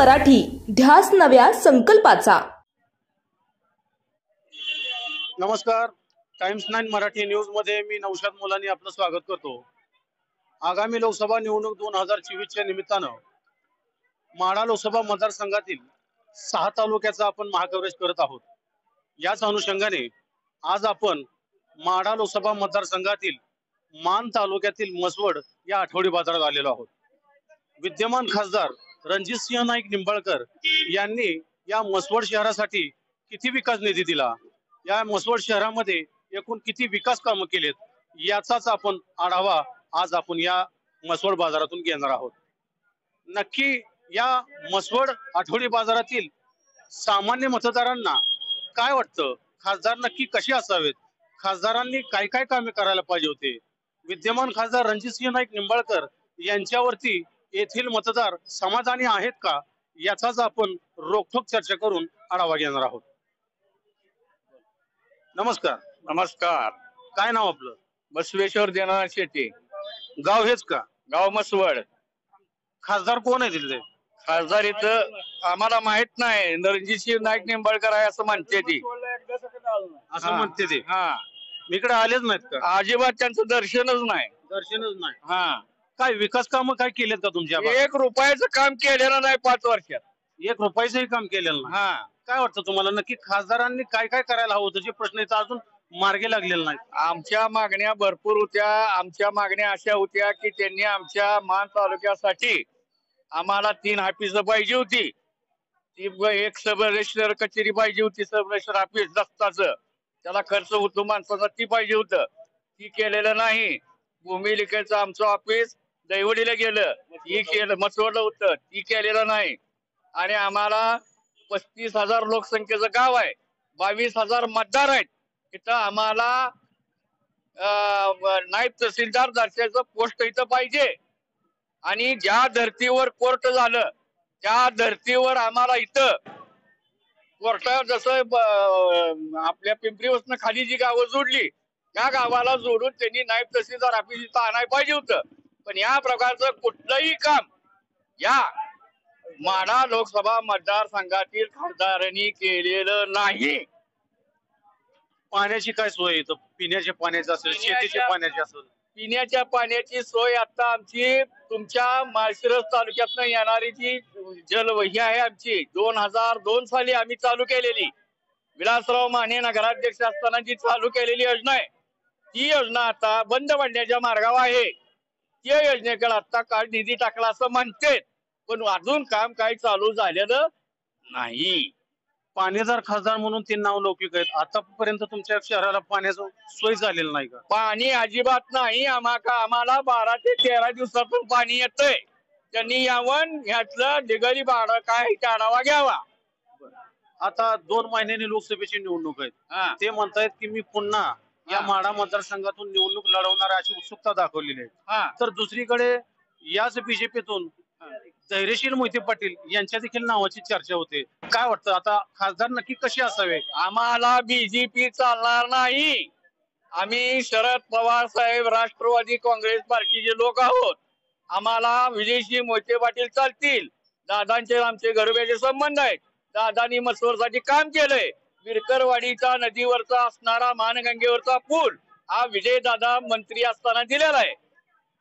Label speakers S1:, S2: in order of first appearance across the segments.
S1: मराठी, ध्यास नव्या संकल्पाचा।
S2: नमस्कार, टाइम्स 9 मराठी न्यूज मध्ये मी नौशाद मुलानी आपलं स्वागत करतो। आगामी लोकसभा निवडणूक 2024 च्या निमित्तानं माढा लोकसभा मतदारसंघातील 6 तालुक्याचा आपण महाकवरेज करत आहोत। याच अनुषंगाने आज आपण माढा लोकसभा मतदारसंघातील मान तालुक्यातील मसवड या आठवडी बाजारात आलेलो आहोत। विद्यमान खासदार रणजितसिंह नाईक निंबाळकर यांनी या मसवड शहरासाठी किती विकास निधी दिला, या मसवड शहरामध्ये एकूण किती विकास कामं केलेत, याचाच आपण आढावा आज आपण या मसवड बाजारातून घेणार आहोत। नक्की या मसवड आठवडी बाजारातील सामान्य मतदारांना काय वाटतं, खासदार नक्की कसे असावेत, खासदारांनी काय काय कामे करायला पाहिजे होते, विद्यमान खासदार रणजितसिंह नाईक निंबाळकर यांच्यावरती येथील मतदार समाधानी आहेत का, याचाच आपण रोखोक चर्चा करून आढावा घेणार आहोत। नमस्कार।
S3: नमस्कार।
S2: काय नाव आपलं?
S3: बसवेश्वर देनारायण शेट्टी।
S2: गाव हेच का?
S3: गाव मसवड।
S2: खासदार कोण आहे तिथले?
S3: खासदार इथं आम्हाला माहित नाही, रणजितसिंह नाईक निंबाळकर आहे असं म्हणते ती।
S2: असं म्हणते ते?
S3: हा।
S2: इकडे आलेच नाहीत का?
S3: अजिबात त्यांचं दर्शनच नाही।
S2: दर्शनच नाही?
S3: हा।
S2: काय विकास काम काय केलेत का तुमच्या?
S3: 1 रुपयाचं काम केलेलं नाही 5 वर्षात।
S2: 1 रुपयाचंही काम केलेलं नाही?
S3: हा।
S2: काय वाटतं तुम्हाला, नक्की खासदारांनी काय काय करायला हवं होतं, जे प्रश्न इथं अजून मार्गी लागलेला नाही?
S3: आमच्या मागण्या भरपूर होत्या। आमच्या मागण्या अशा होत्या की त्यांनी आमच्या मान तालुक्यासाठी आम्हाला 3 ऑफिस पाहिजे होती। एक सब रजिस्टर कचेरी पाहिजे होती, सब रजिस्टर ऑफिस दस्ताचं, त्याला खर्च होतो माणसाचा, ती पाहिजे होतं, ती केलेलं नाही। भूमी लेखाचं आमचं ऑफिस दैवडीला गेलं, ती केलं, मसवडलं होतं, ती केलेलं नाही। आणि आम्हाला 35,000 लोकसंख्येचं गाव आहे, 22,000 मतदार आहेत। इथं आम्हाला नायब तहसीलदार दर्जाचं पोस्ट इथं पाहिजे। आणि ज्या धर्तीवर कोर्ट झालं त्या धर्तीवर आम्हाला इथं कोर्टावर जसं आपल्या पिंपरीवरनं खाली जी गावं जोडली, त्या गावाला जोडून त्यांनी नायब तहसीलदार ऑफिस इथं आणायला पाहिजे होतं। पण या प्रकारचं कुठलंही काम या माढा लोकसभा मतदारसंघातील खासदारांनी केलेलं नाही।
S2: पाण्याची काय सोय इथं? पिण्याच्या पाण्याची असेल, शेतीच्या पाण्याची असेल?
S3: पिण्याच्या पाण्याची सोय आता आमची तुमच्या माळशिरस तालुक्यातनं येणारी जी जलवही आहे आमची 2002 साली आम्ही चालू केलेली, विलासराव माने नगराध्यक्ष असताना जी चालू केलेली योजना आहे, ती योजना आता बंद पडण्याच्या मार्गावर आहे। त्या योजनेकडे आता काय निधी टाकला असं म्हणते, पण अजून काम काही चालू झालेलं नाही।
S2: पाणीदार खासदार म्हणून ते नाव लौकिक आहेत, आतापर्यंत तुमच्या शहराला पाण्याचं सोय झालेलं नाही का?
S3: पाणी अजिबात नाही। आम्हाला 12 ते 13 दिवसातून पाणी येतंय। त्यांनी यावं ह्यातलं दिगरी भाडं काय आढावा घ्यावा।
S2: आता 2 महिन्यांनी लोकसभेची निवडणूक आहे, ते म्हणतायत की मी पुन्हा या माढा मतदारसंघातून निवडणूक लढवणार अशी उत्सुकता दाखवलेली आहे। तर दुसरीकडे याच बीजेपीतून धैर्यशील मोहिते पाटील यांच्या देखील नावाची चर्चा होते। काय वाटतं, आता खासदार नक्की कसे असावे?
S3: आम्हाला बीजेपी चालणार नाही। आम्ही शरद पवार साहेब राष्ट्रवादी काँग्रेस पार्टीचे लोक आहोत। आम्हाला विजयसिंह मोहिते पाटील चालतील। दादांचे आमचे घरोघरचे संबंध आहेत। दादांनी मसवडसाठी काम केलंय। विरकरवाडीचा नदीवरचा असणारा मानगंगेवरचा पूल हा विजय दादा मंत्री असताना दिलेला आहे।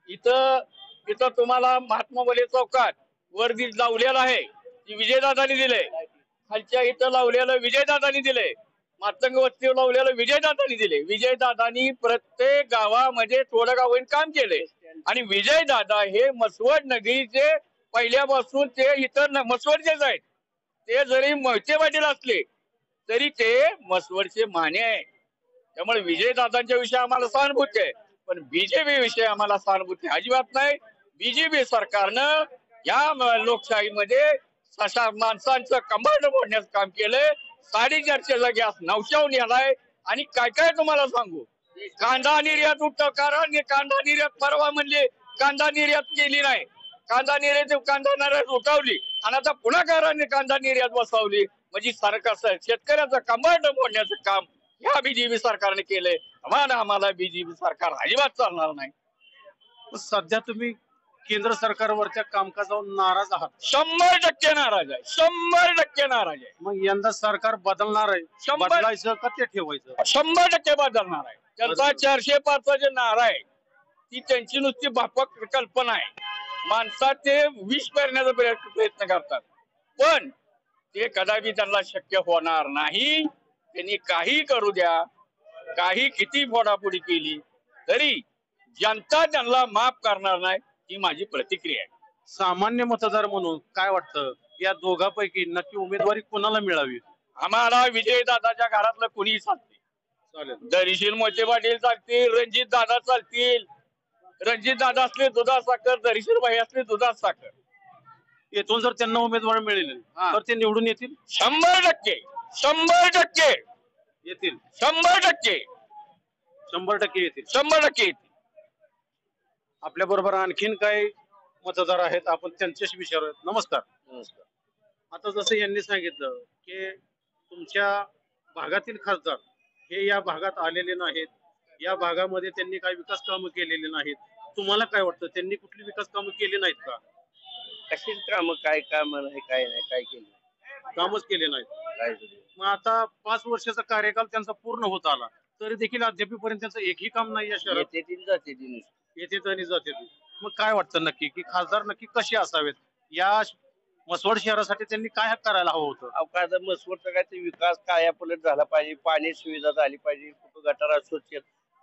S3: इथं तुम्हाला महात्मा फुले चौकात वर्दी लावलेला आहे, ती विजयदादांनी दिले। खालच्या इथं लावलेलं विजयदादांनी दिले। मातंग वस्तीवर लावलेलं विजयदादांनी दिले। विजयदादांनी प्रत्येक गावामध्ये थोडं गावात काम केले। आणि विजयदादा हे मसवड नगरीचे पहिल्यापासून ते इतर मसवडचेच आहेत। ते जरी मोहिते पाटील असले तरी ते मसवडचे माने आहे। त्यामुळे विजयदादांच्या विषयी आम्हाला सहानुभूती आहे, पण बीजेपी विषयी आम्हाला सहानुभूती अजिबात नाही। बीजेपी सरकारनं या लोकशाहीमध्ये माणसांचं कंबाड मोडण्याचं काम केलंय। 450चा गॅस 900 नेलाय। आणि काय काय तुम्हाला सांगू, कांदा निर्यात उठतो, कारण कांदा निर्यात परवा म्हणले कांदा निर्यात केली नाही, कांदा निर्यात उठवली आणि आता पुन्हा कारांनी कांदा निर्यात बसवली। म्हणजे सरकार शेतकऱ्याचं कंबाड मोडण्याचं काम या बीजेपी सरकारने केलंय। आम्हाला बीजेपी सरकार अजिबात चालणार नाही।
S2: सध्या तुम्ही केंद्र सरकारवरच्या कामकाजावर नाराज आहात?
S3: 100% नाराज आहे, 100% नाराज आहे.
S2: मग यंदा सरकार बदलणार आहे,
S3: 100
S2: बदलायचं का ते ठेवायचं?
S3: 100% बदलणार आहे. त्यांचा 405चा जे नारा आहे ती त्यांची नुसती भापक कल्पना आहे. माणसात ते विष पेरण्याचा प्रयत्न करतात, पण ते कदापि त्यांना शक्य होणार नाही. त्यांनी काही करू द्या, काही किती फोडाफोडी केली तरी जनता त्यांना माफ करणार नाही, ही माझी प्रतिक्रिया आहे.
S2: सामान्य मतदार म्हणून काय वाटतं, या दोघांपैकी नक्की उमेदवारी कोणाला मिळावी?
S3: आम्हाला विजय दादाच्या घरातलं कुणी चालते,
S2: चालेल.
S3: दरीशील मोठे पाटील चालतील, रणजित दादा चालतील. रणजित दादा असले दुधात साखर, दरीशील भाई असले दुधात साखर.
S2: येथून जर त्यांना उमेदवार मिळेल तर ते निवडून येतील?
S3: 100%, 100%
S2: येतील.
S3: 100%,
S2: 100% येतील.
S3: 100% येतील.
S2: आपल्या बरोबर आणखीन काही मतदार आहेत, आपण त्यांच्याशी विचारूयात. नमस्कार.
S3: नमस्कार.
S2: आता जसं यांनी सांगितलं की तुमच्या भागातील खासदार हे या भागात आलेले नाहीत, या भागामध्ये त्यांनी काही विकास कामं केलेली नाहीत. तुम्हाला काय वाटतं, त्यांनी कुठली विकास कामं केली नाहीत का?
S4: कशीच काम, काय काम नाही, काय नाही, काय केलं
S2: कामच केले नाहीत.
S4: काय
S2: मग आता 5 वर्षाचा कार्यकाल त्यांचा पूर्ण होत आला तरी देखील अद्यापपर्यंत त्यांचं एकही काम नाही या शहरात.
S4: येते तीन जाते तीन.
S2: येते आणि जाते. मग काय वाटतं नक्की की खासदार नक्की कसे असावेत? या मसवड शहरासाठी त्यांनी काय करायला हवं होतं?
S4: अवकाळचा मसवडचा काय ते विकास कायापलट झाला पाहिजे, पाणी सुविधा झाली पाहिजे, कुठं गटारा स्वच्छ.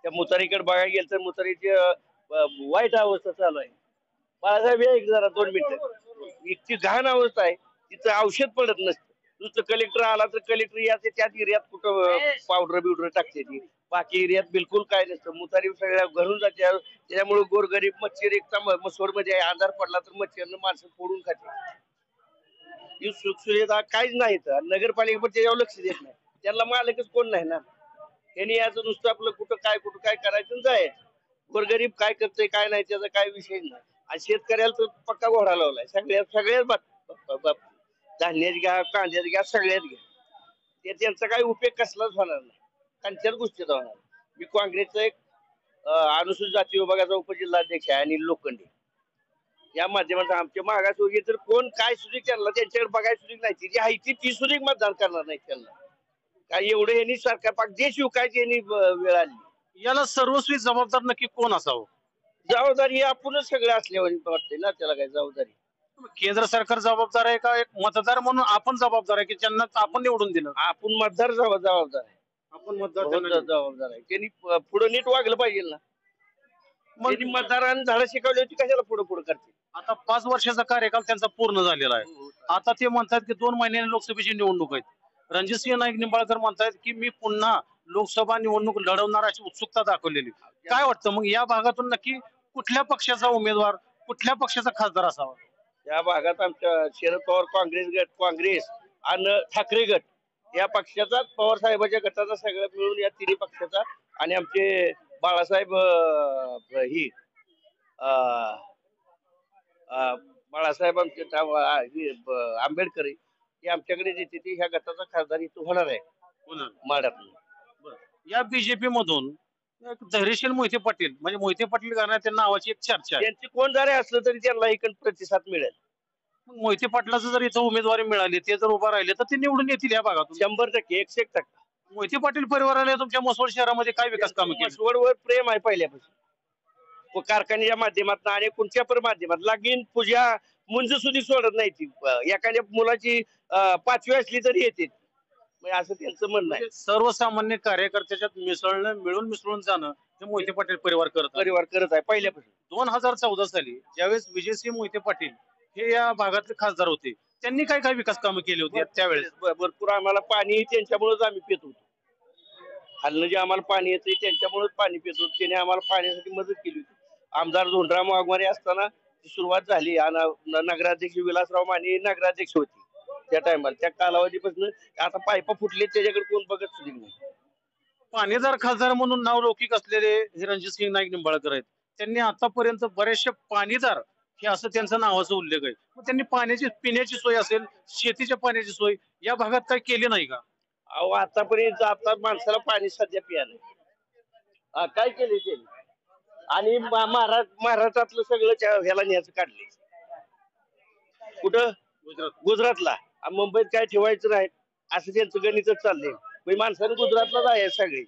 S4: त्या मुतारीकडे बघायला गेलं तर मुतारीची वाईट अवस्था चालू आहे. बाळासाहेब या एक जरा 2 मिनिटं. इतकी घाण अवस्था आहे, तिथं औषध पडत नसतं. नुसतं कलेक्टर आला तर कलेक्टर याचे त्याच एरियात कुठं पावडर बिवडर टाकते ती, बाकी एरियात बिलकुल काय नसतं. मुतारी सगळ्या घरून जाते, त्याच्यामुळे गोरगरीब मच्छर एकटा मसवड मध्ये आजार पडला तर मच्छरनं माणसं फोडून खाते. ही सुखसुविधा काहीच नाही. तर नगरपालिका पण त्याच्यावर लक्ष देत नाही, त्यांना मालकच कोण नाही ना. त्यांनी याचं नुसतं आपलं कुठं काय करायचं जाय. गोरगरीब काय करतोय काय नाही त्याचा काय विषय नाही. आणि शेतकऱ्याला तर पक्का घोडा लावलाय सगळ्याच धान्यात घ्या, कांद्यात घ्या, सगळ्यात घ्या. त्यांचा काही उपयोग कसलाच होणार नाही, त्यांच्याच गोष्टीचा होणार. मी काँग्रेसचा एक अनुसूचित जाती विभागाचा उपजिल्हाध्यक्ष आहे आणि लोखंडे. या माध्यमातून आमच्या मागासवर्गीय तर कोण काय सुधी त्यांना त्यांच्याकडे बघायला सुधी नाही, जी आहे ती सुधी मतदान करणार नाही त्यांना. काय एवढं यांनी सरकार पाक देश विकायची यांनी वेळ आली.
S2: याला सर्वस्वी जबाबदार नक्की कोण असावं?
S4: जबाबदारी आपणच सगळे असल्यावर वाटते ना, त्याला काय जबाबदारी.
S2: केंद्र सरकार जबाबदार आहे का एक मतदार म्हणून आपण जबाबदार आहे की ज्यांना आपण निवडून दिलं?
S4: आपण मतदार जबाबदार आहे.
S2: आपण मतदार
S4: जबाबदार आहे. त्यांनी पुढे नीट वागलं पाहिजे ना. त्यांनी मतदारांनी झाडं शिकवली होती, कशाला पुढे करते?
S2: आता 5 वर्षाचा कार्यकाल त्यांचा पूर्ण झालेला आहे. आता ते म्हणतात की 2 महिन्यांनी लोकसभेची निवडणूक आहे. रणजितसिंह नाईक निंबाळकर म्हणतात की मी पुन्हा लोकसभा निवडणूक लढवणार अशी उत्सुकता दाखवलेली. काय वाटतं मग या भागातून नक्की कुठल्या पक्षाचा उमेदवार, कुठल्या पक्षाचा खासदार असावा?
S4: या भागात आमच्या शरद पवार काँग्रेस गट, काँग्रेस आणि ठाकरे गट या पक्षाचा, पवार साहेबांच्या गटाचा सगळं मिळून या तिन्ही पक्षाचा. आणि आमचे बाळासाहेब बाळासाहेब आमचे आंबेडकर हे आमच्याकडे येते ती ह्या गटाचा खासदार इथं होणार आहे माड्यात.
S2: या बीजेपी मधून धैर्यशील मोहिते पाटील म्हणजे मोहिते पाटील घराण्यात त्या नावाची एक चर्चा आहे.
S4: त्यांची कोण जरी असलं तरी त्यांना एक प्रतिसाद मिळेल.
S2: मग मोहिते पाटलाचं जर इथं उमेदवारी मिळाली, ते जर उभा राहिले तर ते निवडून येतील या भागातून
S4: 100%, 101%.
S2: मोहिते पाटील परिवाराला तुमच्या मसवड शहरामध्ये काय विकास कामं केली?
S4: मसवडवर प्रेम आहे पहिल्यापासून. कारखान्याच्या माध्यमातून आणि कोणत्या पण माध्यमात लागीन पूजा मुंज सुधी सोडत नाही ती. एखाद्या मुलाची 5वी असली तरी येते, असं त्यांचं म्हणणं आहे.
S2: सर्वसामान्य कार्यकर्त्याच्यात मिळून मिसळून जाणं हे मोहिते पाटील परिवार करत
S4: आहे पहिल्यापासून.
S2: 2014 साली ज्यावेळेस विजयसिंह मोहिते पाटील हे या भागातले खासदार होते, त्यांनी काय काय विकास कामं केली होती त्यावेळेस?
S4: भरपूर आम्हाला पाणी त्यांच्यामुळेच आम्ही पित होतो. खाल्लं जे आम्हाला पाणी येतं त्यांच्यामुळेच पाणी पित होतो. त्याने आम्हाला पाण्यासाठी मदत केली होती. आमदार धोंडराम वाघमारे असताना सुरुवात झाली आणि नगराध्यक्ष विलासराव माने नगराध्यक्ष होते त्या टायमाला. त्या कालावधीपासून आता पायपा फुटले त्याच्याकडे कोण बघत सुद्धा नाही.
S2: पाणीदार खासदार म्हणून नाव लौकिक असलेले हे रणजितसिंह नाईक निंबाळकर आहेत. त्यांनी आतापर्यंत बरेचसे पाणीदार हे असं त्यांचं नावाचा उल्लेख आहे. मग त्यांनी पाण्याची पिण्याची सोय असेल, शेतीच्या पाण्याची सोय या भागात काय केली नाही का?
S4: अहो आतापर्यंत आता माणसाला पाणी सध्या प्यायला काय केले त्यांनी? आणि महाराष्ट्रातलं सगळं ह्याला न्यायचं काढले. कुठं? गुजरातला. मुंबईत काय ठेवायचं नाही असं त्यांचं गणितच चाललंय. म्हणजे माणसाने गुजरातलाच आहे सगळे.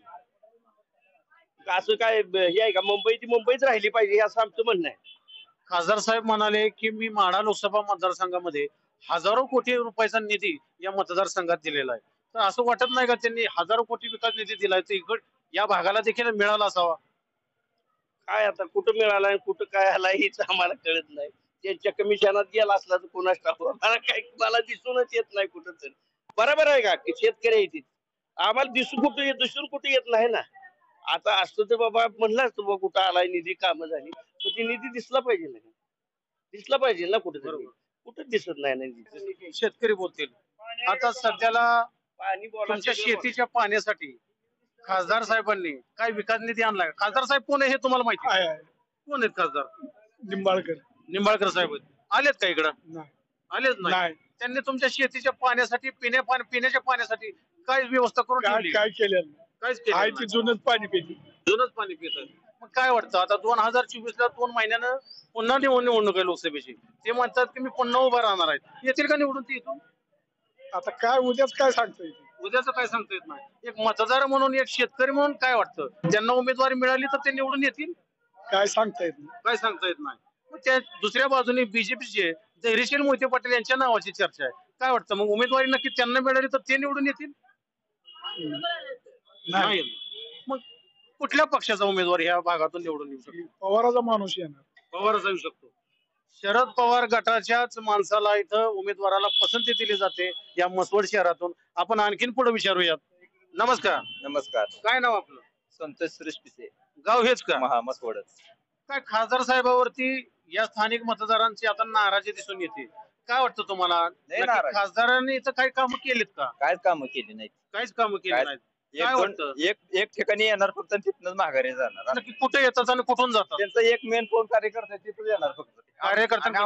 S4: असं काय हे आहे का? मुंबईच राहिली पाहिजे असं आमचं म्हणणं आहे.
S2: खासदार साहेब म्हणाले की मी माढा लोकसभा मतदारसंघामध्ये हजारो कोटी रुपयाचा निधी या मतदारसंघात दिलेला आहे. तर असं वाटत नाही का त्यांनी हजारो कोटी विकास निधी दिलाय तर इकड या भागाला देखील मिळाला असावा?
S4: काय आता कुठं मिळाला कुठं काय आला हेच आम्हाला कळत नाही. त्यांच्या कमिशनात गेला असला तर कोणाच टाकू मला दिसूनच येत नाही कुठं तरी. बरोबर आहे का? शेतकरी येतील आम्हाला दिसून कुठे येत नाही ना. आता असतं तर बाबा म्हणलं असतं बाबा कुठं आलाय निधी कामं झाली पण ती निधी दिसला पाहिजे ना कुठे कुठं दिसत नाही ना.
S2: शेतकरी बोलतील. आता सध्याला तुमच्या शेतीच्या पाण्यासाठी खासदार साहेबांनी काय विकास निधी आणलाय? खासदार साहेब कोण आहे हे तुम्हाला माहिती आहे? कोण आहेत खासदार? निंबाळकर साहेब आलेत का इकडं? आलेच नाही. त्यांनी तुमच्या शेतीच्या पाण्यासाठी पिण्याच्या पाण्यासाठी काय व्यवस्था करून ठेवली?
S5: काय केलेलं
S2: काहीच केलं
S5: जुनच पाणी पिते.
S2: जुनच पाणी पित. मग काय वाटतं आता 2024 ला 2 महिन्यानं पुन्हा निवडणूक आहे लोकसभेची. ते म्हणतात की मी पुन्हा उभा राहणार आहे. येतील का निवडून ते इथून?
S5: आता काय उद्याच काय सांगता येते?
S2: उद्याचं काय सांगता येत नाही. एक मतदार म्हणून एक शेतकरी म्हणून काय वाटतं त्यांना उमेदवारी मिळाली तर ते निवडून येतील?
S5: काय सांगता येत नाही.
S2: काय सांगता येत नाही. मग त्या दुसऱ्या बाजूने बीजेपीचे धैर्यशील मोहिते पाटील यांच्या नावाची चर्चा आहे. काय वाटतं मग उमेदवारी नक्की त्यांना मिळाली तर ते निवडून येतील? नाही. मग कुठल्या पक्षाचा उमेदवार ह्या भागातून निवडून येऊ शकतो?
S5: पवाराचा माणूस येणार.
S2: पवारचा येऊ शकतो. शरद पवार गटाच्याच माणसाला इथं उमेदवाराला पसंती दिली जाते या मसवड शहरातून. आपण आणखीन पुढे विचारूयात. नमस्कार.
S6: नमस्कार.
S2: काय नाव आपलं?
S6: संतोष सुरेश पिसे.
S2: गाव हेच का?
S6: मसवडच.
S2: काय खासदार साहेबावरती या स्थानिक मतदारांची आता नाराजी दिसून येते. काय वाटतं तुम्हाला? नक्की खासदारांनी इथं काही कामं केलीत का?
S6: काहीच कामं केली नाहीत.
S2: काहीच कामं केली नाहीत. काय वाटतं?
S6: एक ठिकाणी येणार फक्त तिथनच माघारी जाणार.
S2: नक्की कुठे येतात आणि कुठून जातात?
S6: त्यांचा एक मेन कोण कार्यकर्ता तिथून येणार फक्त.
S2: कार्यकर्ता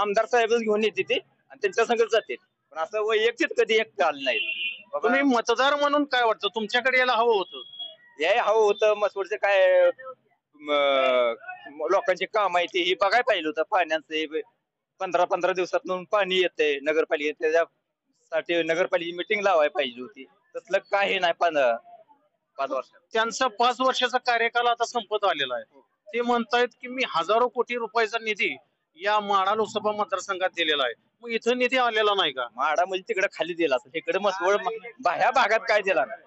S6: आमदार साहेबच घेऊन येते ते आणि त्यांच्या संगच जाते. पण असं वैयक्तिक कधी एक झालं नाही.
S2: तुम्ही मतदार म्हणून काय वाटतं तुमच्याकडे यायला हवं होतं?
S6: हे हवं होतं. मसवडचे काय लोकांची काम आहे ते बघायला पाहिजे होतं. पाण्याचे 15 दिवसातून पाणी येते नगरपालिकेत. त्याच्यासाठी नगरपालिकेची मिटिंग लावायला पाहिजे होती. तसलं काही नाही. 5 वर्ष
S2: त्यांचा 5 वर्षाचा कार्यकाल आता संपत आलेला आहे. ते म्हणतायत की मी हजारो कोटी रुपयाचा निधी या माढा लोकसभा मतदारसंघात दिलेला आहे. मग इथं निधी आलेला नाही का?
S6: माढा म्हणजे तिकडे खाली दिला असेल. इकडे मसवड ह्या भागात काय दिला नाही.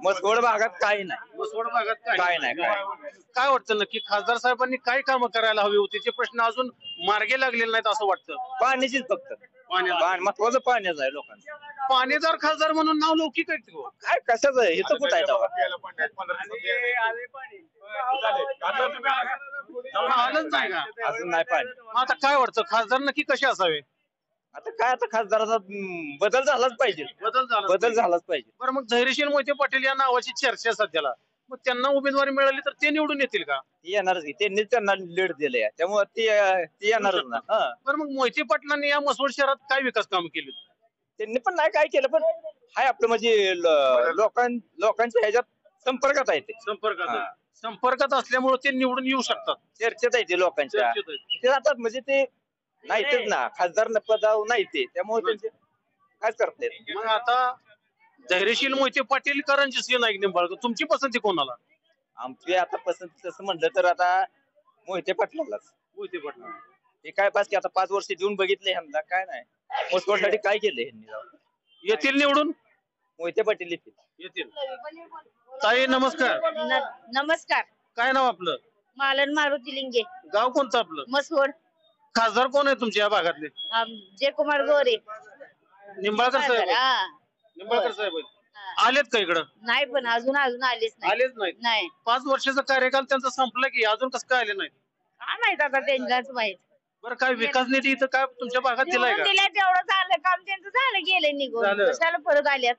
S6: मसवड भागात काही नाही.
S2: मसवड भागात
S6: काय नाही.
S2: काय वाटतं नक्की खासदार साहेबांनी काय कामं करायला हवी होती? ते प्रश्न अजून मार्गे लागलेले नाहीत असं वाटतं.
S6: पाण्याचीच फक्त. महत्वाचं पाण्याच आहे लोकांचं.
S2: पाणीदार खासदार म्हणून नाव लौकिक आहे.
S6: काय कशाच आहे? इथं कुठं आहे तेव्हा?
S2: आलंच नाही का?
S6: अजून नाही पाणी.
S2: आता काय वाटतं खासदार नक्की कसे असावे?
S6: आता काय आता खासदाराचा बदल झालाच पाहिजे. बदल झालाच पाहिजे.
S2: बरं मग धैर्यशील मोहिते पाटील या नावाची चर्चा सध्याला. मग त्यांना उमेदवारी मिळाली तर ते निवडून येतील का?
S6: येणारच की. त्यांनीच त्यांना लीड दिले त्यामुळे ते येणारच ना.
S2: बरं मग मोहिते पाटलांनी या मसवड शहरात काय विकास काम केले?
S6: त्यांनी पण नाही काय केलं. पण हाय आपलं म्हणजे लोकांच्या ह्याच्यात संपर्कात आहे ते.
S2: संपर्कात असल्यामुळे ते निवडून येऊ शकतात.
S6: चर्चेत आहे ते लोकांच्या. ते जातात म्हणजे ते नाही तेच ना. खासदार पदावर नाही ते. त्यामुळे त्यांचे काय करता येत.
S2: मग आता धैर्यशील मोहिते पाटील का रणजितसिंह नाईक निंबाळकर तुमची पसंती कोणाला?
S6: आमची आता पसंती तसं म्हणलं तर आता मोहिते पाटलालाच.
S2: मोहिते पाटील
S6: हे काय पास की आता 5 वर्ष देऊन बघितले ह्यांना काय नाही. मसवडसाठी काय केले ह्यांनी?
S2: येतील निवडून?
S6: मोहिते पाटील
S2: येतील. ताई नमस्कार.
S7: नमस्कार.
S2: काय नाव आपलं?
S7: मालन मारुती लिंगे.
S2: गाव कोणतं आपलं?
S7: मसवड.
S2: खासदार कोण आहे तुमच्या या भागातले?
S7: जयकुमार गोरे.
S2: निंबाळकर साहेब. निंबाळकर साहेब आलेत का इकडं?
S7: नाही पण अजून आलेच नाही.
S2: 5 वर्षाचा कार्यकाल त्यांचा संपला की अजून कसं काय आले नाहीत?
S7: काय माहित आता त्यांनाच माहित.
S2: बरं काय विकास निधी इथं काय तुमच्या भागात दिलाय का?
S7: दिल्या तेवढं झालं काम त्यांचं झालं गेलं निघून. कशाला परत आल्यात?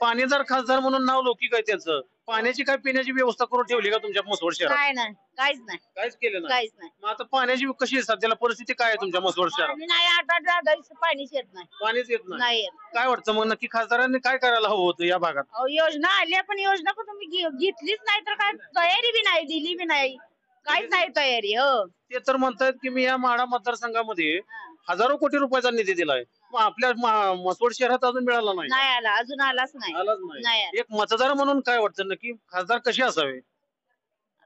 S2: पाणीदार खासदार म्हणून नाव लौकिक आहे त्यांचं. पाण्याची काय पिण्याची व्यवस्था करून ठेवली का तुमच्या मसवड शहरात?
S7: नाही काहीच नाही.
S2: काहीच केलं नाही.
S7: काहीच नाही.
S2: मग आता पाण्याची कशी आहे सध्याला परिस्थिती काय आहे तुमच्या मसवड शहरात?
S7: नाही 8 दिवस पाणीच येत नाही.
S2: पाणीच येत
S7: नाही.
S2: काय वाटतं मग नक्की खासदारांनी काय करायला हवं होतं या भागात?
S7: योजना आल्या पण योजना पण तुम्ही घेतलीच नाही तर काय तयारी बी नाही दिली बी नाही. काहीच नाही तयारी. हो
S2: ते तर म्हणतायत की मी या माढा मतदारसंघामध्ये हजारो कोटी रुपयाचा निधी दिलाय, मग आपल्या मसवड शहरात अजून मिळाला नाही.
S7: नाही आला, अजून आलाच नाही.
S2: आलाच
S7: नाही
S2: नाही.
S7: आला.
S2: एक मतदार म्हणून काय वाटतं नक्की खासदार कसे असावे?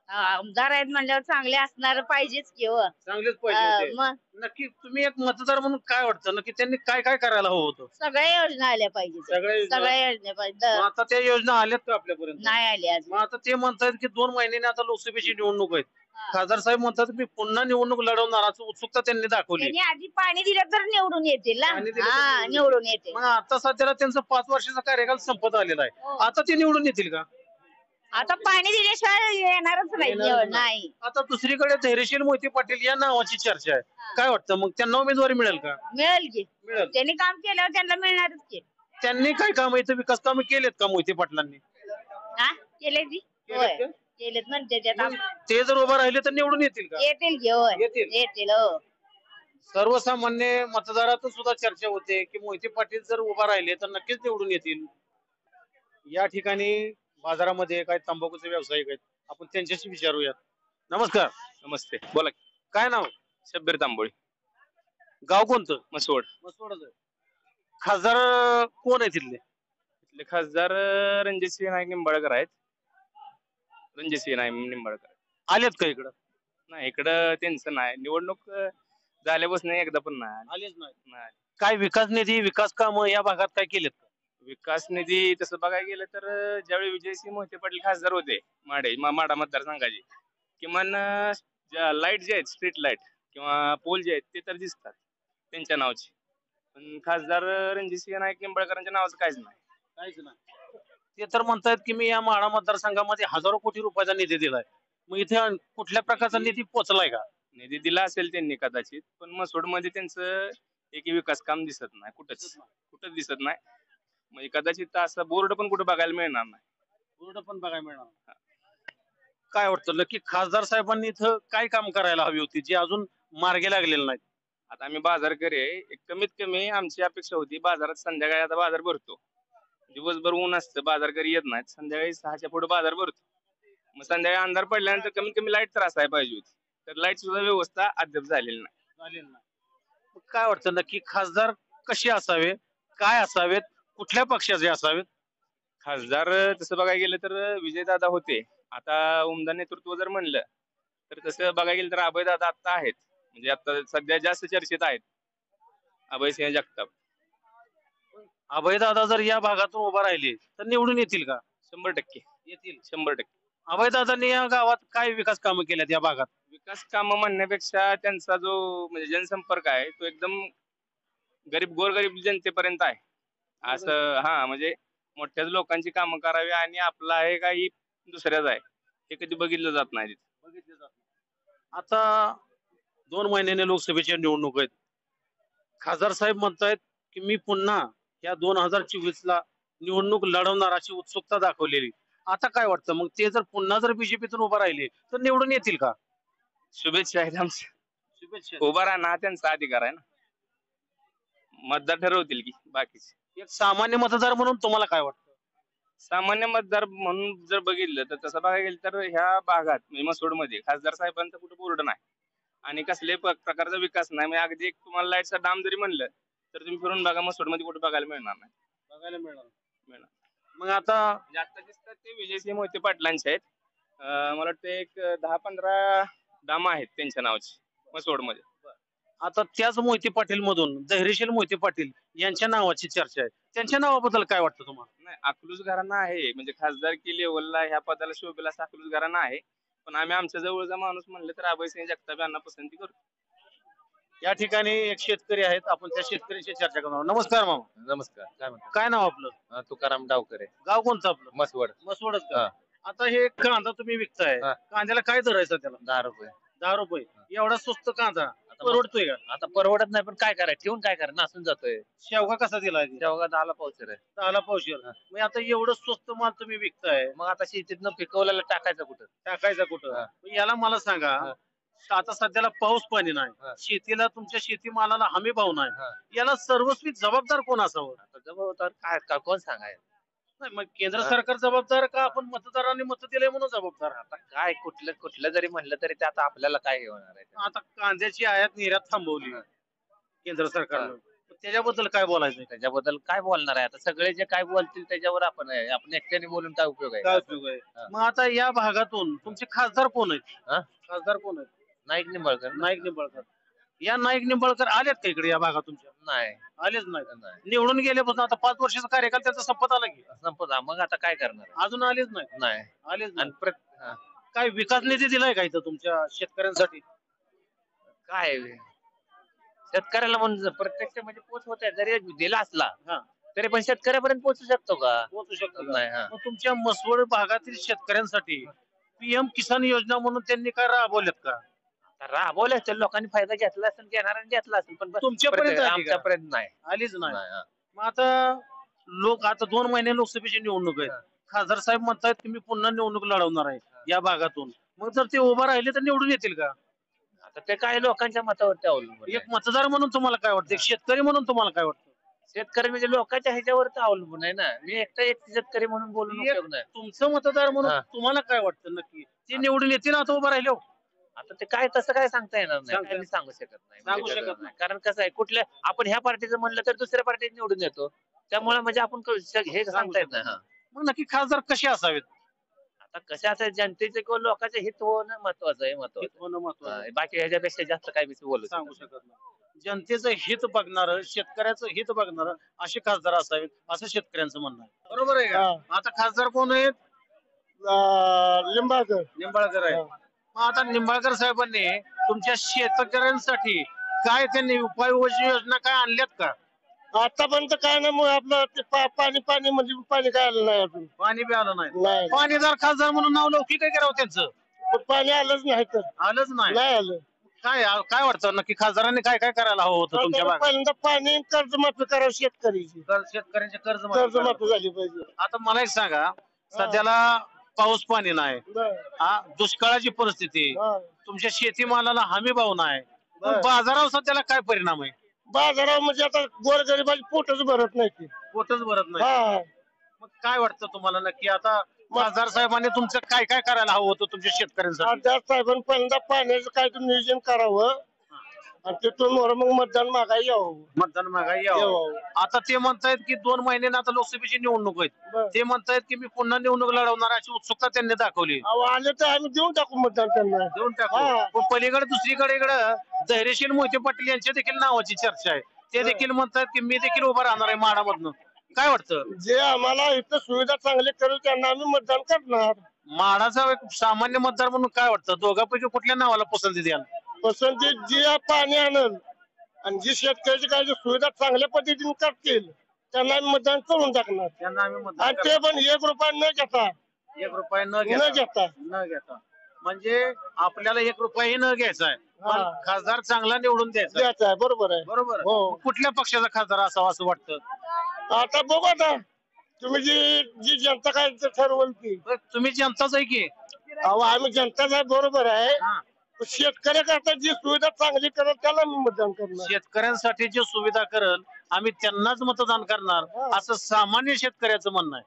S7: आमदार आहेत म्हणल्यावर चांगले असणार पाहिजेच की. हो
S2: चांगलेच पाहिजे होते.
S7: मग
S2: नक्की तुम्ही एक मतदार म्हणून काय वाटतं नक्की त्यांनी काय काय करायला हवं होतं?
S7: सगळ्या योजना आल्या पाहिजे.
S2: सगळ्या योजना-
S7: सगळ्या योजना पाहिजे.
S2: मग आता त्या योजना आल्यात का आपल्यापर्यंत?
S7: नाही आल्या अजून.
S2: मग आता ते म्हणतायत की 2 महिन्याने आता लोकसभेची निवडणूक आहे.
S7: हा.
S2: खासदार साहेब म्हणतात मी पुन्हा निवडणूक लढवणार असं उत्सुकता त्यांनी दाखवली.
S7: त्यांनी आधी पाणी दिलं तर निवडून येतील ना.
S2: पाणी दिलं तर
S7: हा
S2: निवडून
S7: निवडून येतील.
S2: मग आता सध्याला त्यांचा 5 वर्षाचा कार्यकाल संपत आलेला आहे.
S7: हो.
S2: आता ते निवडून येतील का?
S7: आता पाणी दिल्याशिवाय येणारच नाही.
S2: येणारच
S7: नाही.
S2: आता दुसरीकडे धैर्यशील मोहिते पाटील या नावाची चर्चा आहे. काय वाटतं मग त्यांना उमेदवारी मिळेल का?
S7: मिळेल की.
S2: मिळेल.
S7: त्यांनी काम केल्यावर त्यांना मिळणारच की.
S2: त्यांनी काय काम इथं विकास कामं केलेत का मोहिते पाटलांनी?
S7: हा केले ती.
S2: केलेत
S7: होय
S2: का?
S7: केलेत म्हणते त्यात.
S2: मग ते जर उभं राहिले तर निवडून येतील का?
S7: येतील की. होय
S2: येतील.
S7: येतील. हो
S2: सर्वसामान्य मतदारातून सुद्धा चर्चा होते की मोहिते पाटील जर उभा राहिले तर नक्कीच निवडून येतील. या ठिकाणी बाजारामध्ये काही तंबाखूचे व्यावसायिक आहेत, आपण त्यांच्याशी विचारूयात. नमस्कार.
S6: नमस्ते, बोला की.
S2: काय नाव?
S6: शब्बीर तांबोळी,
S2: गाव कोणतं?
S6: मसवड.
S2: मसवडच आहे. खासदार कोण आहे तिथले?
S6: इथले खासदार रणजितसिंह नाईक निंबाळकर आहेत. रणजितसिंह नाईक निंबाळकर
S2: आलेत का इकडं?
S6: नाही, इकडं त्यांचं नाही. निवडणूक झाल्यापासून एकदा पण नाही आली.
S2: आलेच नाही.
S6: नाही.
S2: काय विकास निधी विकास काम या भागात काय केलेत का?
S6: विकास निधी तसं बघायला गेलं तर ज्यावेळी विजयसिंह मोहिते पाटील खासदार होते माढा मतदारसंघाचे, किमान लाईट जे आहेत, स्ट्रीट लाईट किंवा पोल जे आहेत ते तर दिसतात त्यांच्या नावाचे. पण खासदार रणजितसिंह नाईक निंबाळकरांच्या नावाचं काहीच नाही.
S2: काहीच नाही. ते तर म्हणतायत की मी या माढा मतदारसंघामध्ये हजारो कोटी रुपयाचा निधी दिलाय, मग इथे कुठल्या प्रकारचा निधी पोहोचलाय का?
S6: निधी दिला असेल त्यांनी कदाचित, पण मसोडमध्ये त्यांचं एकही विकास काम दिसत नाही. कुठंच दिसत नाही. म्हणजे कदाचित असं बोर्ड पण कुठे बघायला मिळणार नाही.
S2: बोर्ड पण बघायला मिळणार. काय वाटतं नक्की खासदार साहेबांनी इथं काय काम करायला हवी होती जे अजून मार्गी लागलेलं नाही?
S6: आता आम्ही बाजारकरी आहे, एक कमीत कमी आमची अपेक्षा होती बाजारात संध्याकाळी आता बाजार भरतो, दिवसभर ऊन असतं, बाजारकरी येत नाहीत, संध्याकाळी 6च्या पुढे बाजार भरतो. मग संध्याकाळी अंधार पडल्यानंतर कमीत कमी लाईट तर असायला पाहिजे होती, तर लाईट सुद्धा व्यवस्था अद्याप झालेली नाही.
S2: मग काय वाटतं नक्की खासदार कसे असावे, काय असावेत, कुठल्या पक्षाचे असावेत?
S6: खासदार तसं बघायला गेलं तर विजयदादा होते. आता उमदा नेतृत्व जर म्हणलं तर तसं बघायला गेलं तर अभयदादा आता आहेत, म्हणजे आता सध्या जास्त चर्चेत आहेत अभयसिंह जगताप.
S2: अभयदादा जर या भागातून उभा राहिले तर निवडून येतील का?
S6: 100%
S2: येतील.
S6: 100%.
S2: अभयदादांनी या गावात काय विकास कामं केल्यात या भागात?
S6: विकास कामं म्हणण्यापेक्षा त्यांचा जो म्हणजे जनसंपर्क आहे तो एकदम गोरगरीब जनतेपर्यंत आहे. असं म्हणजे मोठ्याच लोकांची कामं करावी आणि आपलं आहे काही दुसऱ्याच आहे हे कधी बघितलं जात नाही.
S2: आता 2 महिन्याने लोकसभेच्या निवडणूक आहेत. खासदार साहेब म्हणतायत की मी पुन्हा या 2024ला निवडणूक लढवणार अशी उत्सुकता दाखवलेली. आता काय वाटतं मग ते जर पुन्हा जर बीजेपीतून उभा राहिले तर निवडून येतील का?
S6: शुभेच्छा आहेत आमच्या.
S2: शुभेच्छा.
S6: उभा राहणं हा त्यांचा अधिकार आहे ना, मतदार ठरवतील की बाकीचे.
S2: एक सामान्य मतदार म्हणून तुम्हाला काय वाटतं?
S6: सामान्य मतदार म्हणून जर बघितलं तर तसं बघायला गेलं तर ह्या भागात मसोडमध्ये खासदार साहेबांचा कुठे बोर्ड नाही आणि कसल्याही प्रकारचा विकास नाही. म्हणजे अगदी एक तुम्हाला लाईटचा डाम जरी म्हणलं तर तुम्ही फिरून बघा मसोडमध्ये कुठे बघायला मिळणार नाही.
S2: बघायला मिळणार. मग आता
S6: आता दिसतात ते विजयसिंह मोहिते पाटलांचे आहेत. मला वाटतं एक 10-15 डाम आहेत त्यांच्या नावाची मसोडमध्ये.
S2: आता त्याच मोहिते पाटील मधून धैर्यशील मोहिते पाटील यांच्या नावाची चर्चा आहे. त्यांच्या नावाबद्दल काय वाटतं तुम्हाला?
S6: नाही, अकलूज घराणा आहे म्हणजे खासदारकी लेवलला ह्या पदाला शोभेल असा अकलूज घराणा आहे, पण आम्ही आमच्या जवळचा माणूस म्हणलं तर अभयसिंह जगताप यांना पसंती करतो.
S2: या ठिकाणी एक शेतकरी आहेत, आपण त्या शेतकऱ्याशी चर्चा करणार. नमस्कार मामा.
S8: नमस्कार. काय म्हणता?
S2: काय नाव आपलं?
S8: तुकाराम डावकर आहे,
S2: गाव कोणतं आपलं?
S8: मसवड.
S2: मसवडच का? आता हे कांदा तुम्ही विकताय,
S8: हा.
S2: कांद्याला काय दर आहे त्याला?
S8: 10 रुपये.
S2: 10 रुपये. एवढा स्वस्त कांदा
S8: आता
S2: परवडतोय का?
S8: आता परवडत नाही, पण काय करायचं, ठेवून काय करायचं, नासून जातोय.
S2: शेवगा कसा दिलाय?
S8: शेवगा 10ला पावशेर आहे.
S2: 10ला पावशेर.
S8: हा.
S2: मग आता एवढं स्वस्त माल तुम्ही विकताय,
S8: मग आता शेतीतनं पिकवलेला टाकायचं कुठं?
S2: टाकायचा कुठं?
S8: हा.
S2: मग याला मला सांगा,
S8: हा.
S2: आता सध्याला पाऊस पाणी नाही,
S8: हा.
S2: शेतीला तुमच्या शेतीमालाला हमी भाव नाही,
S8: हा.
S2: याला सर्वस्वी जबाबदार कोण असावं?
S8: आता जबाबदार काय कोण सांगाय?
S2: नाही, मग केंद्र सरकार जबाबदार का आपण मतदारांनी मत दिले म्हणून जबाबदार?
S8: आता काय कुठलं जरी म्हणलं तरी ते आता आपल्याला काय हे होणार आहे?
S2: आता कांद्याची आयात निर्यात थांबवली केंद्र सरकारनं, त्याच्याबद्दल काय बोलायचं?
S8: त्याच्याबद्दल काय बोलणार आहे? आता सगळे जे काय बोलतील त्याच्यावर आपण आहे. आपण एकट्याने बोलून काय उपयोग
S2: काय
S8: आहे?
S2: उपयोग आहे? मग आता या भागातून तुमचे खासदार कोण आहेत?
S8: हा?
S2: खासदार कोण आहेत?
S8: नाईक निंबाळकर
S2: नाईक निंबाळकर. या नाईक निंबाळकर आलेत का इकडे या भागात तुमच्या?
S8: नाही
S2: आलेच नाही.
S8: नाही.
S2: निवडून गेल्यापासून आता 5 वर्षाचा कार्यकाल त्याचा संपत आला की
S8: संपत मग आता काय करणार?
S2: अजून आलेच नाही.
S8: नाही.
S2: आलेच
S8: आणि
S2: नाही. काय विकास निधी दिलाय का इथं तुमच्या शेतकऱ्यांसाठी?
S8: काय शेतकऱ्याला म्हणून प्रत्यक्ष म्हणजे पोच होत जरी दिला असला
S2: हा.
S8: तरी पण शेतकऱ्यापर्यंत पोहोचू शकतो का?
S2: पोहोचू शकतो का?
S8: नाही. हा.
S2: मग तुमच्या मसवड भागातील शेतकऱ्यांसाठी PM किसान योजना म्हणून त्यांनी काय राबवल्यात का?
S8: राबवले असेल लोकांनी फायदा घेतला असेल घेणाऱ्यांनी घेतला असेल पण
S2: तुमच्यापर्यंत आली का?
S8: आमच्यापर्यंत नाही.
S2: आलीच नाही.
S8: नाही, हा.
S2: मग आता लोक आता 2 महिने लोकसभेची निवडणूक आहे. खासदार साहेब म्हणतायत की मी पुन्हा निवडणूक लढवणार आहे या भागातून. मग जर ते उभा राहिले तर निवडून येतील का?
S8: आता ते काय लोकांच्या मतावरती अवलंबून आहे.
S2: एक मतदार म्हणून तुम्हाला काय वाटतं? एक शेतकरी म्हणून तुम्हाला काय वाटतं?
S8: शेतकरी म्हणजे लोकांच्या ह्याच्यावरती अवलंबून आहे ना. मी एक शेतकरी म्हणून बोलून
S2: एक-
S8: उपयोग नाही.
S2: तुमचं मतदार म्हणून
S8: हा.
S2: तुम्हाला काय वाटतं नक्की? ते निवडून येतील आता उभा राहिले?
S8: आता ते काय तसं काय सांगता येणार नाही.
S2: सांगता-
S8: मी सांगू शकत नाही.
S2: सांगू
S8: म्हणजे
S2: शकत नाही.
S8: कारण कसं आहे कुठल्या आपण ह्या पार्टीचं म्हणलं तर दुसऱ्या पार्टीत निवडून येतो. त्यामुळे म्हणजे आपण हे सांगता येत नाही. हा.
S2: मग नक्की खासदार कसे असावेत?
S8: आता कशा असं जनतेचे किंवा लोकांचे हित होणं महत्वाचं आहे.
S2: हे होणं महत्त्वाचं आहे.
S8: बाकी ह्याच्यापेक्षा जास्त काय मी बोलू
S2: सांगू
S8: शकत
S2: शकत नाही. जनतेचं हित बघणार, शेतकऱ्याचं हित बघणार असे खासदार असावेत असं शेतकऱ्यांचं म्हणणं आहे. बरोबर आहे का? आता खासदार कोण आहेत?
S5: लिंबाळकर.
S2: निंबाळकर आहे. मग आता निंबाळकर साहेबांनी तुमच्या शेतकऱ्यांसाठी काय त्यांनी उपाययोजना योजना काय आणल्यात का?
S5: आतापर्यंत काय नाही मग आपलं ते पाणी म्हणजे पाणी काय आलं नाही अजून.
S2: पाणी बी आलं नाही.
S5: नाही
S2: पाणीदार खासदार म्हणून नाव लौकिक आहे करावं त्यांचं.
S5: पण पाणी आलंच नाही तर
S2: आलंच नाही.
S5: नाही आलं.
S2: काय काय वाटतं नक्की खासदारांनी काय काय करायला हवं होतं तुमच्या भागात?
S5: पहिल्यांदा पाणी कर्जमाफी करावं शेतकरीची.
S2: शेतकऱ्यांचे
S5: कर्जमाफी झाली पाहिजे.
S2: आता मला एक सांगा, सध्याला पाऊस पाणी नाही, हा दुष्काळाची परिस्थिती,
S5: हा.
S2: तुमच्या शेतीमालाला हमी भाव नाही,
S5: बरं.
S2: बाजारावर सध्याला काय परिणाम आहे?
S5: बाजारावर म्हणजे आता गोरगरिबाची पोटच भरत नाही ती.
S2: पोटच भरत नाही.
S5: हा.
S2: मग काय वाटतं तुम्हाला नक्की आता खासदार साहेबांनी तुमचं काय काय करायला हवं होतं तुमच्या शेतकऱ्यांसाठी?
S5: त्या साहेबांनी पहिल्यांदा पाण्याचं काहीतरी नियोजन करावं आणि तिथून मग मतदान मागायला यावं.
S2: मतदान मागायला यावं. आता ते म्हणतायत की 2 महिन्याने आता लोकसभेची निवडणूक आहेत.
S5: बरं.
S2: ते म्हणतायत की मी पुन्हा निवडणूक लढवणार अशी उत्सुकता त्यांनी दाखवली.
S5: अहो, आले तर आम्ही देऊन टाकू मतदान त्यांना.
S2: देऊन टाकू.
S5: हा.
S2: पण पलीकडे दुसरीकडे इकडं धैर्यशील मोहिते पाटील यांच्या देखील नावाची चर्चा आहे. ते देखील म्हणतात की मी देखील उभा राहणार आहे माडामधनं. काय वाटतं?
S5: जे आम्हाला इथं सुविधा चांगली करेल त्यांना आम्ही मतदान करणार.
S2: माडाचा एक सामान्य मतदार म्हणून काय वाटतं? दोघांपैकी कुठल्या नावाला पसंती द्याल?
S5: पसंती जी पाणी आणल आणि जी शेतकऱ्याची काही जी सुविधा चांगल्या पद्धतीने करतील त्यांना आम्ही मतदान करून टाकणार.
S2: त्यांना आम्ही
S5: आणि
S2: मतदान
S5: ते पण 1 रुपया न घेता
S2: 1 रुपया
S5: न घेता.
S2: न घेता म्हणजे आपल्याला 1 रुपयाही न घ्यायचा आहे, पण
S5: हा.
S2: खासदार चांगला निवडून द्यायचा आहे.
S5: द्यायचं आहे. बरोबर आहे.
S2: बरोबर.
S5: हो.
S2: मग कुठल्या पक्षाचा खासदार असावा असं वाटतं?
S5: आता बघू आता तुम्ही जी जनता काय ते ठरवल ती.
S2: बरं, तुम्ही जनताच आहे की?
S5: अहो आम्ही जनताच आहे. बरोबर आहे.
S2: हा.
S5: पण शेतकऱ्याकरता जी सुविधा चांगली करेल त्याला मी मतदान करणार.
S2: शेतकऱ्यांसाठी जी सुविधा करल आम्ही त्यांनाच मतदान करणार
S5: हा.
S2: असं सामान्य शेतकऱ्याचं म्हणणं आहे.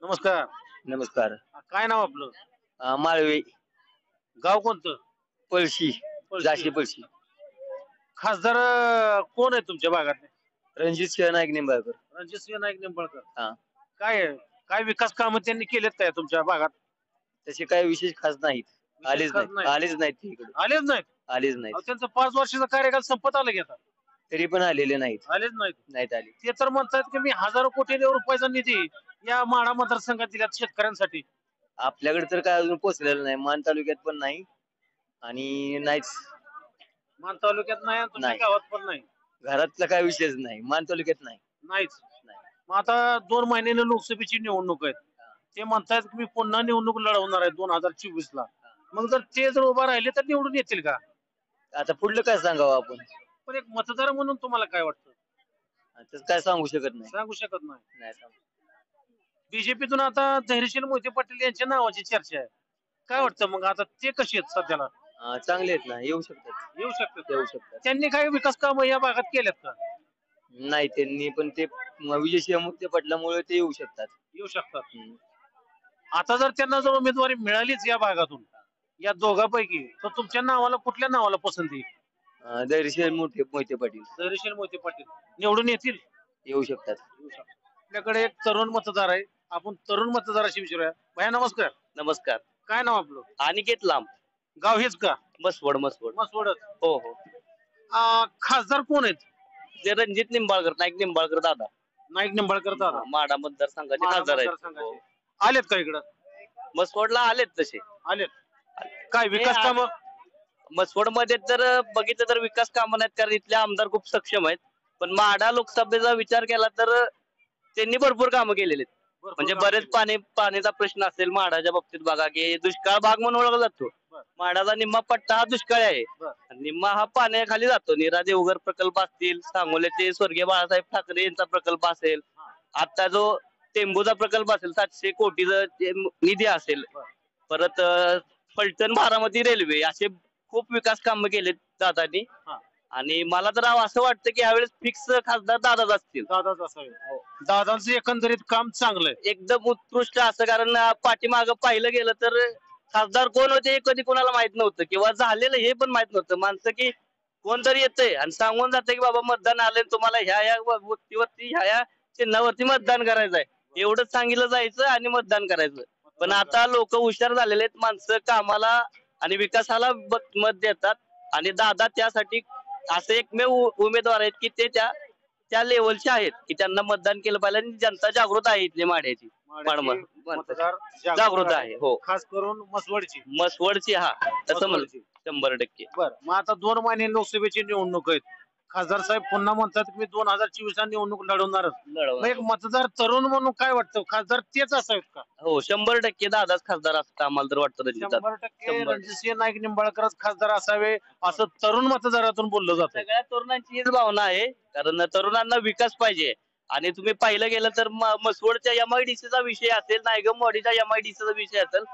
S2: नमस्कार.
S6: नमस्कार.
S2: काय नाव आपलं?
S6: माळवे,
S2: गाव कोणतं?
S6: पळशी, जाशी पळशी.
S2: खासदार कोण आहे तुमच्या भागात?
S6: रणजित सिंह नाईक निंबाळकर.
S2: रणजितसिंह नाईक निंबाळकर.
S6: हा.
S2: काय आहे? काय विकास कामं त्यांनी केलेत काय तुमच्या भागात?
S6: तसे काही विशेष खास नाहीत. आलेच
S2: खास
S6: नाही. आलेच नाहीत ते इकडे.
S2: आलेच नाहीत.
S6: आलेच नाहीत.
S2: अहो, त्यांचं 5 वर्षाचा कार्यकाल संपत आलं की आता.
S6: तरी पण आलेले नाहीत.
S2: आलेच नाहीत.
S6: नाहीत आले.
S2: ते तर म्हणतात की मी हजारो कोटी रुपयाचा निधी या माढा मतदारसंघात दिल्यात शेतकऱ्यांसाठी.
S6: आपल्याकडे तर काय अजून पोहोचलेलं नाही. मान तालुक्यात पण नाही आणि नाहीच.
S2: मान तालुक्यात नाही आणि तुमच्या
S6: नाही.
S2: गावात पण नाही.
S6: घरातला काय विषयच नाही. मान तालुक्यात नाही.
S2: नाहीच.
S6: नाही.
S2: मग आता 2 महिन्याने लोकसभेची निवडणूक आहेत. ते म्हणतायत की मी पुन्हा निवडणूक लढवणार आहे 2024 ला. मग जर ते जर उभा राहिले तर निवडून येतील का?
S6: आता पुढलं काय सांगावं आपण?
S2: पण एक मतदार म्हणून तुम्हाला काय वाटतं?
S6: तसं काय सांगू शकत नाही.
S2: सांगू शकत नाही.
S6: नाही सांगू.
S2: बीजेपीतून आता धैर्यशील मोहिते पाटील यांच्या नावाची चर्चा आहे. काय वाटतं मग आता ते कसे आहेत सध्याला?
S6: चांगले आहेत ना. येऊ शकतात.
S2: येऊ शकतात.
S6: येऊ शकतात.
S2: त्यांनी काही विकास कामं या भागात केल्यात का?
S6: नाही त्यांनी पण ते विजय मोहिते पाटलामुळे ते येऊ शकतात.
S2: येऊ शकतात. आता जर त्यांना जर उमेदवारी मिळालीच या भागातून या दोघांपैकी तर तुमच्या नावाला कुठल्या नावाला पसंती?
S6: धैर्यशील मोहिते पाटील
S2: धैर्यशील मोहिते पाटील निवडून येतील.
S6: येऊ शकतात.
S2: आपल्याकडे एक तरुण मतदार आहे, आपण तरुण मतदाराशी विचारूया. भैया नमस्कार.
S4: नमस्कार.
S2: काय नाव आपलं?
S4: अनिकेत लांब,
S2: गाव हेच का?
S4: मसवड.
S2: मसवडच.
S4: हो हो.
S2: खासदार कोण आहेत?
S4: ते रणजित निंबाळकर, नाईक निंबाळकर दादा,
S2: नाईक निंबाळकर दादा
S4: माडा मतदारसंघाचे खासदार आहेत.
S2: मतदारसंघाचे. आलेत का इकडं?
S4: मसवडला आलेत तसे.
S2: आलेत. काय विकास काम?
S4: मसवड मध्ये तर बघितलं तर विकास कामं नाहीत, कारण इथले आमदार खूप सक्षम आहेत. पण माढा लोकसभेचा विचार केला तर त्यांनी भरपूर कामं केलेली आहेत. म्हणजे बरेच पाण्याचा प्रश्न असेल माढाच्या बाबतीत बघा की दुष्काळ भाग म्हणून ओळखला जातो. माढाचा निम्मा पट्टा हा दुष्काळ आहे, निम्मा हा पाण्याखाली जातो. नीरा देवघर प्रकल्प असतील, सांगोल्याचे स्वर्गीय बाळासाहेब ठाकरे यांचा प्रकल्प असेल, आता जो टेंबूचा प्रकल्प असेल 700 कोटीचा निधी असेल, परत फलटण बारामती रेल्वे, असे खूप विकास कामं केलेत दादांनी. आणि मला तर असं वाटतं की यावेळेस फिक्स खासदार दादाच असतील.
S2: दादाच असावे. दादांचं एकंदरीत काम चांगलं आहे,
S4: एकदम उत्कृष्ट असं. कारण पाठीमागं पाहिलं गेलं तर खासदार कोण होते हे कधी कोणाला माहित नव्हतं, किंवा झालेलं हे पण माहित नव्हतं. माणसं की कोणतरी येतंय आणि सांगून जातं की बाबा मतदान आलंय, तुम्हाला ह्या व्यक्तीवरती ह्या चिन्हावरती मतदान करायचंय, एवढंच सांगितलं जायचं आणि मतदान करायचं. पण आता लोक हुशार झालेले आहेत, माणसं कामाला आणि विकासाला मत देतात. आणि दादा त्यासाठी असे एकमेव उमेदवार आहेत की ते त्या लेवलचे आहेत की त्यांना मतदान केलं पाहिजे. आणि जनता जागृत आहे इथली माढ्याची,
S2: मतदार
S4: जागृत आहे. हो,
S2: खास करून
S4: मसवडची. हा, तसं म्हणलं 100%.
S2: बरं, मग आता 2 महिने लोकसभेची निवडणूक आहेत. खासदार साहेब पुन्हा म्हणतात की मी 2024 निवडणूक लढवणारच. मग एक मतदार तरुण म्हणून काय वाटतं, खासदार तेच असावेत का?
S4: हो, 100% दादाच खासदार असतं आम्हाला तर वाटतं.
S2: 100% रणजितसिंह नाईक निंबाळकरच खासदार असावे असं तरुण मतदारातून बोललं जातं.
S4: सगळ्या तरुणांची हीच भावना आहे, कारण तरुणांना विकास पाहिजे. आणि तुम्ही पाहिलं गेलं तर मसवडच्या MIDCचा विषय असेल, नायगमवाडीचा MIDCचा विषय असेल,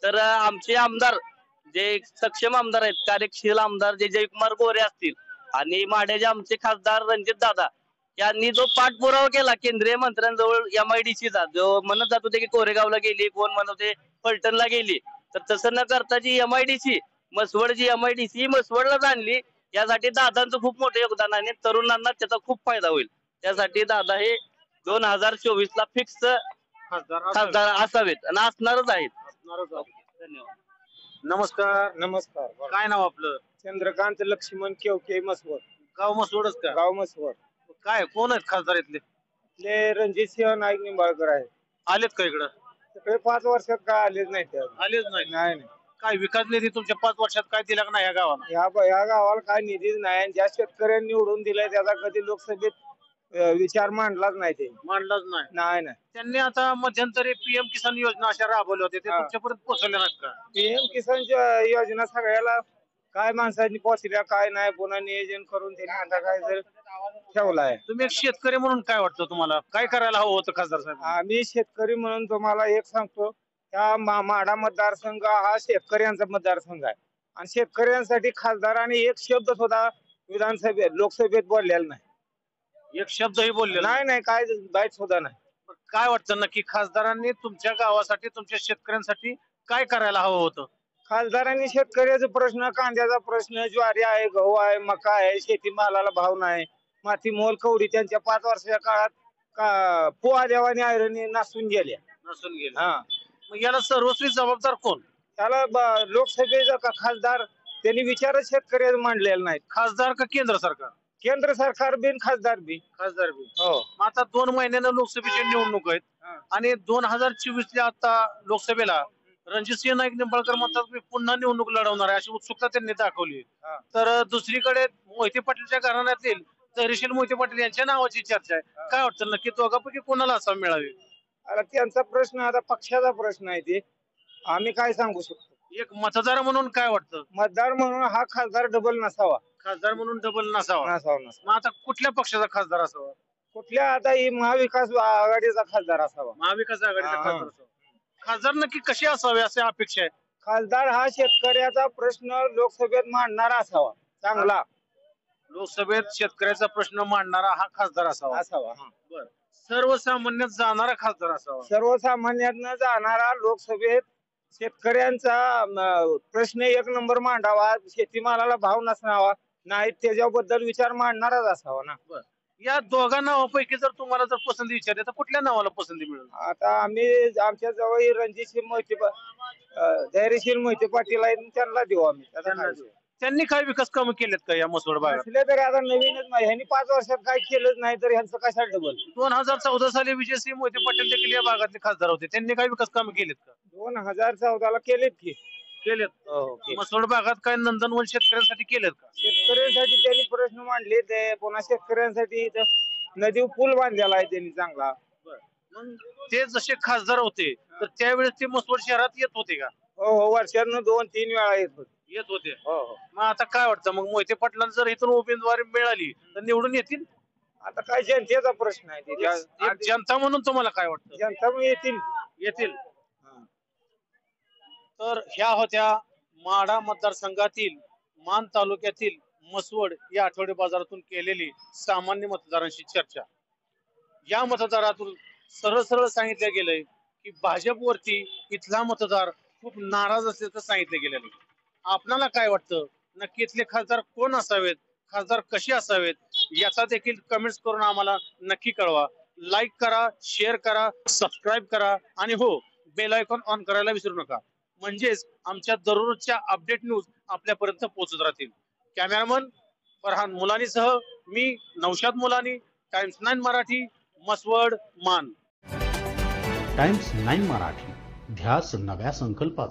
S4: तर आमचे आमदार जे सक्षम आमदार आहेत, कार्यशील आमदार जे जयकुमार गोरे असतील, आणि माढ्याचे आमचे खासदार रणजित दादा यांनी जो पाठपुरावा केला केंद्रीय मंत्र्यांजवळ MIDCचा, जो म्हणत जात होते की कोरेगावला गेली, कोण म्हणत होते फलटणला गेली, तर तसं न करता जी MIDC मसवडची MIDC मसवडलाच आणली. यासाठी दादांचं खूप मोठं योगदान आहे, तरुणांना त्याचा खूप फायदा होईल. त्यासाठी दादा हे 2024 ला फिक्स खासदार असावेत आणि असणारच आहेत.
S2: धन्यवाद. नमस्कार.
S5: नमस्कार.
S2: काय नाव आपलं?
S5: चंद्रकांत लक्ष्मण केवके, मसवड.
S2: गाव मसवडच का?
S5: गाव मसवड.
S2: काय कोण आहेत खासदार इथले?
S5: रणजितसिंह नाईक निंबाळकर आहे.
S2: आलेत का इकडं?
S5: सगळे 5 वर्षात काय आलेच नाही.
S2: आलेच नाही.
S5: नाही.
S2: काय विकास निधी तुमच्या 5 वर्षात काय दिला का नाही या गावाला?
S5: या गावाला काय निधीच नाही. ज्या शेतकऱ्यांनी निवडून दिलाय त्याचा कधी लोकसभेत विचार मांडलाच नाही. ते
S2: मांडलाच नाही. त्यांनी आता मध्यंतरी PM किसान योजना अशा राबवल्या होत्या, ते तुमच्यापर्यंत पोहोचवल्या नाहीत का?
S5: PM किसानच्या योजना सगळ्याला काय माणसांनी पोहोचल्या काय नाही, पुन्हा नियोजन करून त्यांनी आता काय जर ठेवलाय.
S2: तुम्ही एक शेतकरी म्हणून काय वाटतं तुम्हाला, काय करायला हवं होतं खासदार साहेब?
S5: आम्ही शेतकरी म्हणून तुम्हाला एक सांगतो, त्या माढा मतदारसंघ हा शेतकऱ्यांचा मतदारसंघ आहे. आणि शेतकऱ्यांसाठी खासदाराने एक शब्द सुद्धा लोकसभेत बोललेला नाही.
S2: एक शब्दही बोलले
S5: नाही, काय बाईट सुद्धा नाही.
S2: काय वाटतं नक्की खासदारांनी तुमच्या गावासाठी, तुमच्या शेतकऱ्यांसाठी काय करायला हवं होतं?
S5: खासदारांनी शेतकऱ्याचा प्रश्न, कांद्याचा प्रश्न, ज्वारी आहे, गहू आहे, मका आहे, शेतीमालाला भाव नाही, माती मोल कवडी त्यांच्या 5 वर्षाच्या काळात पोहा देवाने आयरणी नसून गेल्या.
S2: हा, मग याला सर्वस्वी जबाबदार कोण?
S5: त्याला लोकसभेचा खासदार त्यांनी विचारच शेतकऱ्याला मांडलेला नाही.
S2: खासदार का केंद्र सरकार?
S5: केंद्र सरकार बिन खासदार बी.
S2: हो. आता 2 महिन्यानं लोकसभेची निवडणूक आहेत आणि 2024 आता लोकसभेला रणजितसिंह नाईक निंबाळकर म्हणतात मी पुन्हा निवडणूक लढवणार आहे अशी उत्सुकता त्यांनी दाखवली. तर दुसरीकडे मोहिते पाटीलच्या घराण्यातील धैर्यशील मोहिते पाटील यांच्या नावाची चर्चा आहे. काय वाटतं नक्की दोघांपैकी कोणाला असावं मिळावी?
S5: आता त्यांचा प्रश्न, आता पक्षाचा प्रश्न आहे, ते आम्ही काय सांगू शकतो.
S2: एक मतदार म्हणून काय वाटतं?
S5: मतदार म्हणून हा खासदार डबल नसावा.
S2: खासदार म्हणून डबल नसावा. मग आता कुठल्या पक्षाचा खासदार असावा?
S5: कुठल्या, आता ही महाविकास आघाडीचा खासदार असावा.
S2: महाविकास आघाडीचा खासदार असावा. खासदार नक्की कसे असावे असे अपेक्षा आहे?
S5: खासदार हा शेतकऱ्याचा प्रश्न लोकसभेत मांडणारा असावा, चांगला.
S2: लोकसभेत शेतकऱ्याचा प्रश्न मांडणारा हा खासदार असावा.
S5: असावा.
S2: सर्वसामान्यात जाणारा खासदार असावा.
S5: सर्वसामान्यांना जाणारा लोकसभेत शेतकऱ्यांचा प्रश्न एक नंबर मांडावा, शेतीमालाला भाव नसणावा नाही त्याच्याबद्दल विचार मांडणाराच असावा ना.
S2: या दोघा नावापैकी जर तुम्हाला जर पसंती विचारली तर कुठल्या नावाला पसंती मिळेल?
S5: आता आम्ही आमच्या जवळ रणजितसिंह मोहिते धैर्यशील मोहिते पाटील आहेत, त्यांना देऊ आम्ही.
S2: त्यांनी काय विकास कामं केलेत का या मसवड भागात?
S5: असले तरी आता नवीनच नाही, ह्यांनी 5 वर्षात काय केलंच नाही तर ह्यांचं कशाला डबल.
S2: 2014 साली विजयसिंह मोहिते पाटील देखील या भागातले खासदार होते. त्यांनी काय विकास कामं केलेत का?
S5: 2014 केलेत की.
S2: केलेत.
S5: केलेत.
S2: मसवड भागात काय नंदनवन शेतकऱ्यांसाठी केलेत का?
S5: शेतकऱ्यांसाठी त्यांनी प्रश्न मांडले, ते पुन्हा शेतकऱ्यांसाठी इथं नदी पूल बांधलेला आहे त्यांनी चांगला.
S2: मग ते जसे खासदार होते तर त्यावेळेस ते मसवड शहरात येत होते का?
S5: हो, वर्षातनं 2-3 वेळा
S2: येत होते.
S5: हो.
S2: मग आता काय वाटतं, मग मोहिते पाटलांना जर इथून उमेदवारी मिळाली तर निवडून येतील?
S5: आता काय जनतेचा प्रश्न आहे ते.
S2: एक जनता म्हणून तुम्हाला काय वाटतं?
S5: जनता मग
S2: येतील. तर ह्या होत्या माढा मतदारसंघातील मान तालुक्यातील मसवड या आठवडे बाजारातून केलेली सामान्य मतदारांशी चर्चा. या मतदारातून सरळ सरळ सांगितलं गेलंय की भाजपवरती इथला मतदार खूप नाराज असल्याचं सांगितलं गेलेलं आहे. आपणाला काय वाटतं, नक्की इथले खासदार कोण असावेत, खासदार कसे असावेत याचा देखील कमेंट्स करून आम्हाला नक्की कळवा. लाईक करा, शेअर करा, सबस्क्राईब करा आणि हो, बेल आयकॉन ऑन करायला विसरू नका. म्हणजेच आमच्या दररोजच्या अपडेट न्यूज आपल्यापर्यंत पोहोचत राहतील. कॅमेरामन फरहान मुलानीसह मी नौशाद मुलानी, टाइम्स 9 मराठी, मसवड, मान.
S9: टाइम्स 9 मराठी, ध्यास नव्या संकल्पाचा.